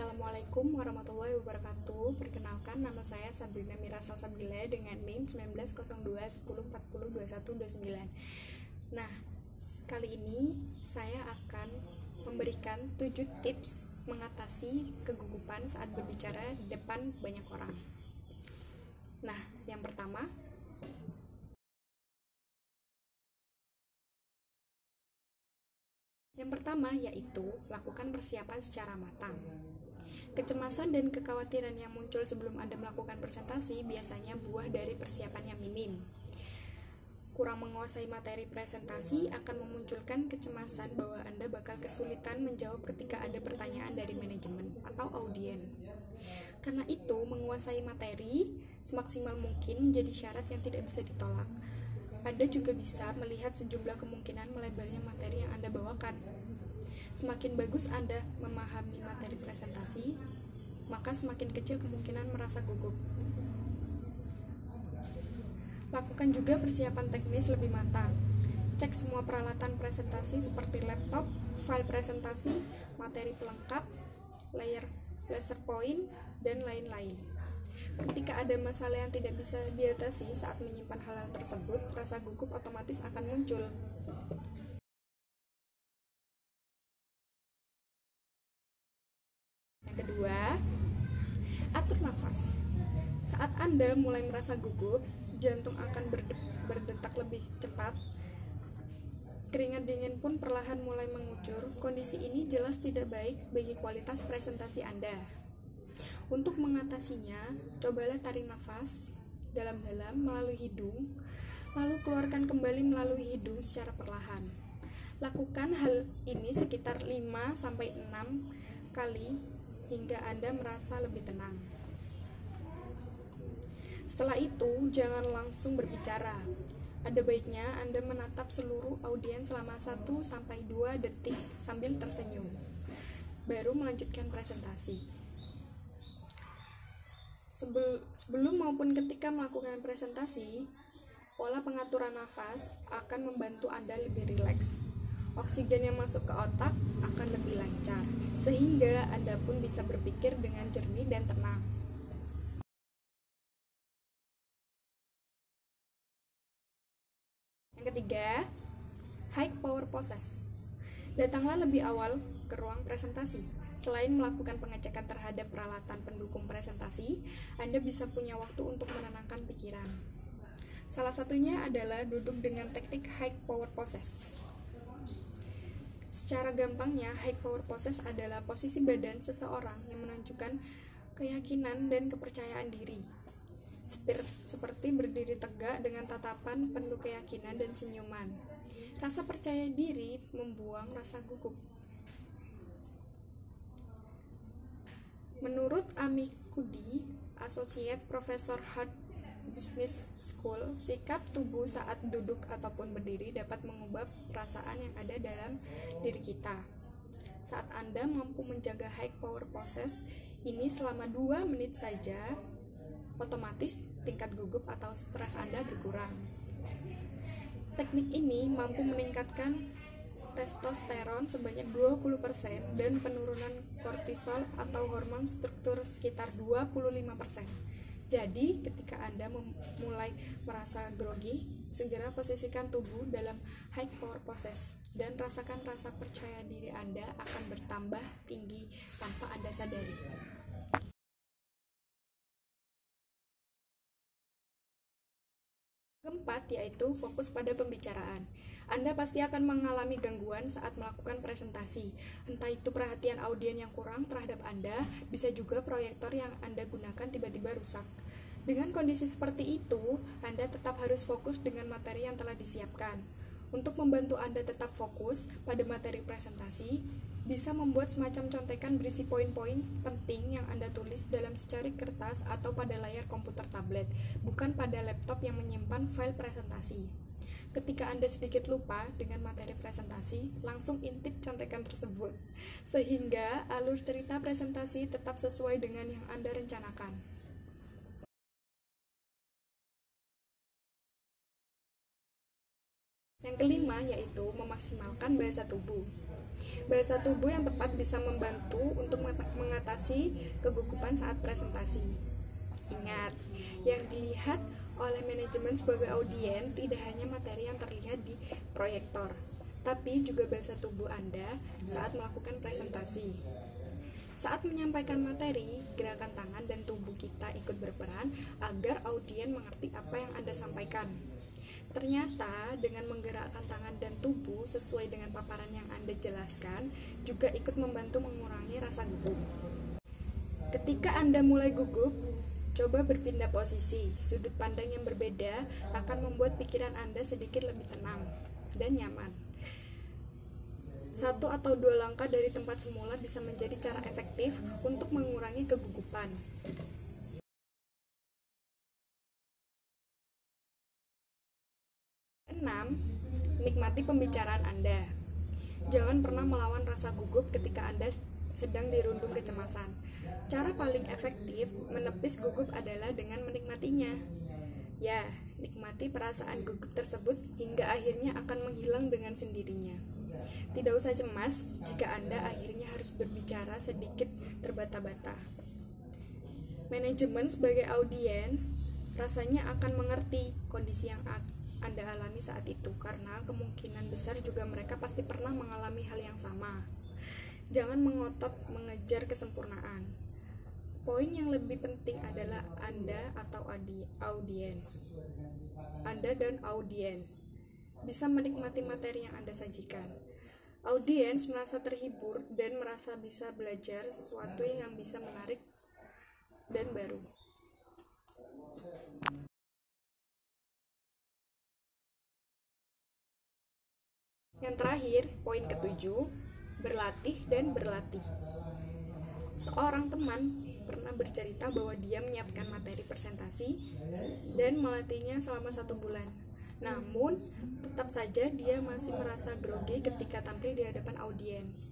Assalamualaikum warahmatullahi wabarakatuh. Perkenalkan, nama saya Sabrina Mira Salsabila dengan NIM 190210402129. Nah, kali ini saya akan memberikan 7 tips mengatasi kegugupan saat berbicara di depan banyak orang. Nah, yang pertama, yaitu lakukan persiapan secara matang. Kecemasan dan kekhawatiran yang muncul sebelum Anda melakukan presentasi biasanya buah dari persiapan yang minim. Kurang menguasai materi presentasi akan memunculkan kecemasan bahwa Anda bakal kesulitan menjawab ketika ada pertanyaan dari manajemen atau audien. Karena itu, menguasai materi semaksimal mungkin menjadi syarat yang tidak bisa ditolak. Anda juga bisa melihat sejumlah kemungkinan melebarnya materi yang Anda bawakan. Semakin bagus Anda memahami materi presentasi, maka semakin kecil kemungkinan merasa gugup. Lakukan juga persiapan teknis lebih matang. Cek semua peralatan presentasi seperti laptop, file presentasi, materi pelengkap, laser point, dan lain-lain. Ketika ada masalah yang tidak bisa diatasi saat menyimpan hal-hal tersebut, rasa gugup otomatis akan muncul. Yang kedua, atur nafas. Saat Anda mulai merasa gugup, jantung akan berdetak lebih cepat, keringat dingin pun perlahan mulai mengucur. Kondisi ini jelas tidak baik bagi kualitas presentasi Anda. Untuk mengatasinya, cobalah tarik nafas dalam-dalam melalui hidung, lalu keluarkan kembali melalui hidung secara perlahan. Lakukan hal ini sekitar 5-6 kali hingga Anda merasa lebih tenang. Setelah itu, jangan langsung berbicara. Ada baiknya Anda menatap seluruh audiens selama 1-2 detik sambil tersenyum, baru melanjutkan presentasi. Sebelum maupun ketika melakukan presentasi, pola pengaturan nafas akan membantu Anda lebih rileks. Oksigen yang masuk ke otak akan lebih lancar, sehingga Anda pun bisa berpikir dengan jernih dan tenang. Yang ketiga, high power poses. Datanglah lebih awal ke ruang presentasi. Selain melakukan pengecekan terhadap peralatan pendukung presentasi, Anda bisa punya waktu untuk menenangkan pikiran. Salah satunya adalah duduk dengan teknik high power poses. Secara gampangnya, high power poses adalah posisi badan seseorang yang menunjukkan keyakinan dan kepercayaan diri. Seperti berdiri tegak dengan tatapan penuh keyakinan dan senyuman. Rasa percaya diri membuang rasa gugup. Menurut Amy Cuddy, Associate Professor Harvard Business School, sikap tubuh saat duduk ataupun berdiri dapat mengubah perasaan yang ada dalam diri kita. Saat Anda mampu menjaga high power poses ini selama 2 menit saja, otomatis tingkat gugup atau stres Anda berkurang. Teknik ini mampu meningkatkan testosteron sebanyak 20% dan penurunan kortisol atau hormon struktur sekitar 25%. Jadi, ketika Anda mulai merasa grogi, segera posisikan tubuh dalam high power poses dan rasakan rasa percaya diri Anda akan bertambah tinggi tanpa Anda sadari. Keempat, yaitu fokus pada pembicaraan. Anda pasti akan mengalami gangguan saat melakukan presentasi. Entah itu perhatian audien yang kurang terhadap Anda, bisa juga proyektor yang Anda gunakan tiba-tiba rusak. Dengan kondisi seperti itu, Anda tetap harus fokus dengan materi yang telah disiapkan. Untuk membantu Anda tetap fokus pada materi presentasi, bisa membuat semacam contekan berisi poin-poin penting yang Anda tulis dalam secari kertas atau pada layar komputer tablet, bukan pada laptop yang menyimpan file presentasi. Ketika Anda sedikit lupa dengan materi presentasi, langsung intip contekan tersebut, sehingga alur cerita presentasi tetap sesuai dengan yang Anda rencanakan. Yang kelima, yaitu memaksimalkan bahasa tubuh. Bahasa tubuh yang tepat bisa membantu untuk mengatasi kegugupan saat presentasi. Ingat, yang dilihat oleh manajemen sebagai audiens tidak hanya materi yang terlihat di proyektor, tapi juga bahasa tubuh Anda saat melakukan presentasi. Saat menyampaikan materi, gerakan tangan dan tubuh kita ikut berperan agar audiens mengerti apa yang Anda sampaikan. Ternyata dengan menggerakkan tangan dan tubuh sesuai dengan paparan yang Anda jelaskan juga ikut membantu mengurangi rasa gugup. Ketika Anda mulai gugup, coba berpindah posisi. Sudut pandang yang berbeda akan membuat pikiran Anda sedikit lebih tenang dan nyaman. 1 atau 2 langkah dari tempat semula bisa menjadi cara efektif untuk mengurangi kegugupan. 6. Nikmati pembicaraan Anda. Jangan pernah melawan rasa gugup ketika Anda sedang dirundung kecemasan. Cara paling efektif menepis gugup adalah dengan menikmatinya. Ya, nikmati perasaan gugup tersebut hingga akhirnya akan menghilang dengan sendirinya. Tidak usah cemas jika Anda akhirnya harus berbicara sedikit terbata-bata. Manajemen sebagai audiens rasanya akan mengerti kondisi yang Anda alami saat itu, karena kemungkinan besar juga mereka pasti pernah mengalami hal yang sama. Jangan mengotot mengejar kesempurnaan. Poin yang lebih penting adalah Anda atau audiens. Anda dan audiens bisa menikmati materi yang Anda sajikan. Audiens merasa terhibur dan merasa bisa belajar sesuatu yang bisa menarik dan baru. Yang terakhir, poin ke-7, berlatih dan berlatih. Seorang teman pernah bercerita bahwa dia menyiapkan materi presentasi dan melatihnya selama 1 bulan. Namun, tetap saja dia masih merasa grogi ketika tampil di hadapan audiens.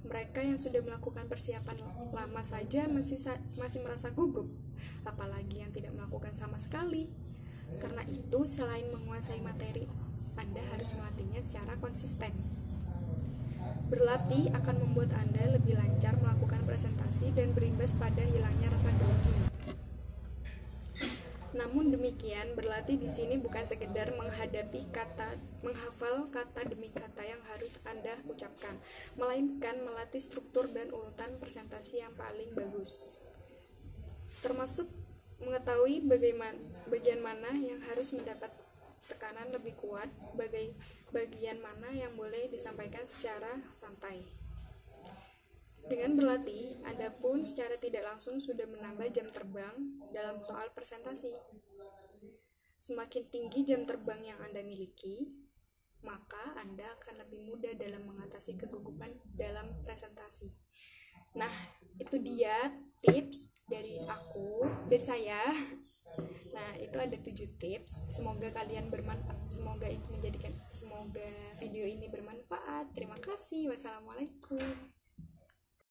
Mereka yang sudah melakukan persiapan lama saja masih merasa gugup, apalagi yang tidak melakukan sama sekali. Karena itu, selain menguasai materi, Anda harus melatihnya secara konsisten. Berlatih akan membuat Anda lebih lancar melakukan presentasi dan berimbas pada hilangnya rasa grogi. Namun demikian, berlatih di sini bukan sekedar menghafal kata demi kata yang harus Anda ucapkan, melainkan melatih struktur dan urutan presentasi yang paling bagus. Termasuk mengetahui bagian mana yang harus mendapat tekanan lebih kuat, bagian mana yang boleh disampaikan secara santai. Dengan berlatih, Anda pun secara tidak langsung sudah menambah jam terbang dalam soal presentasi. Semakin tinggi jam terbang yang Anda miliki, maka Anda akan lebih mudah dalam mengatasi kegugupan dalam presentasi. Nah, itu dia tips dari saya. Nah, itu ada 7 tips. Semoga kalian bermanfaat. Semoga video ini bermanfaat. Terima kasih. Wassalamualaikum.